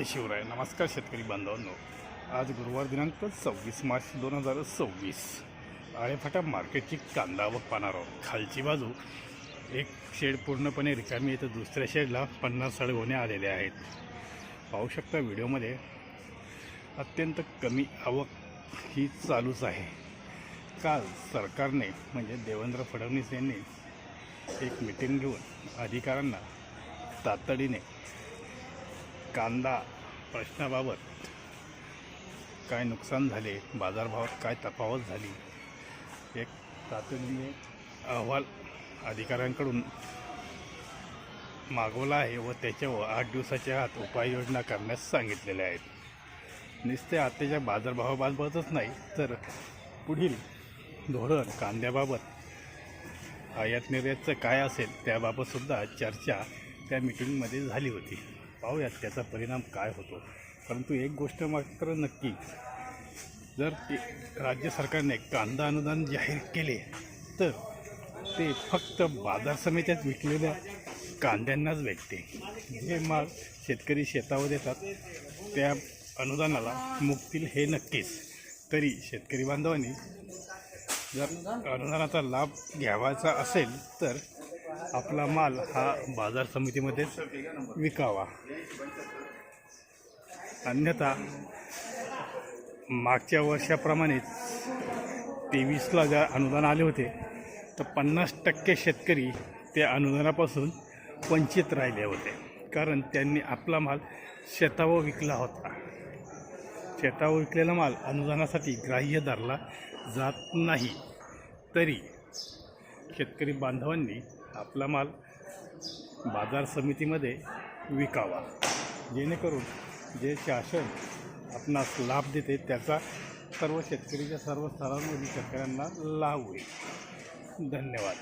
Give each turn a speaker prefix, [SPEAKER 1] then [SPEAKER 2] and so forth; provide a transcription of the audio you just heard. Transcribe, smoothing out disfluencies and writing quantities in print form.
[SPEAKER 1] शिवराय. नमस्कार शेतकरी बांधवांनो. आज गुरुवार दिनांक 26 मार्च 2026. आळेफाटा मार्केटची कांदा आवक पाहणार आहोत. खालची बाजू एक शेड पूर्णपणे रिकामी आहे, तर दुसऱ्या शेडला 50 गोण्या आलेल्या आहेत. पाहू शकता व्हिडिओमध्ये अत्यंत कमी आवक ही चालूच आहे. काल सरकारने म्हणजे देवेंद्र फडणवीस यांनी एक मीटिंग घेऊन अधिकाऱ्यांना तातडीने कांदा प्रश्नाबाबत काय नुकसान झाले, बाजारभावात काय तफावत झाली, एक तातडीने अहवाल अधिकाऱ्यांकडून मागवला आहे व त्याच्यावर 8 दिवसाच्या आत उपाययोजना करण्यास सांगितलेल्या आहेत. नुसते आताच्या बाजारभावाबाबतच नाही तर पुढील धोरण कांद्याबाबत आयात निर्यातचं काय असेल त्याबाबतसुद्धा चर्चा त्या मीटिंगमध्ये झाली होती. पाहूयात त्याचा परिणाम काय होतो. परंतु एक गोष्ट मात्र नक्की, जर राज्य सरकारने कांदा अनुदान जाहीर केले तर ते फक्त बाजार समित्यात विकलेल्या कांद्यांनाच भेटते. जे माल शेतकरी शेतावर देतात त्या अनुदानाला मुकतील हे नक्कीच. तरी शेतकरी बांधवांनी जर अनुदानाचा लाभ घ्यावायचा असेल तर आपला माल हा बाजार समितीमध्येच विकावा. अन्यथा मागच्या वर्षाप्रमाणेच 23ला ज्या अनुदान आले होते तर 50% शेतकरी त्या अनुदानापासून वंचित राहिले होते, कारण त्यांनी आपला माल शेतावर विकला होता. शेतावर विकलेला माल अनुदानासाठी ग्राह्य धरला जात नाही. तरी शेतकरी बांधवांनी आपला माल बाजार समितीमध्ये विकावा, जेणेकरून जे शासन आपणास लाभ देते त्याचा सर्व शेतकरीच्या सर्व स्तरांमधील शेतकऱ्यांना लाभ होईल. धन्यवाद.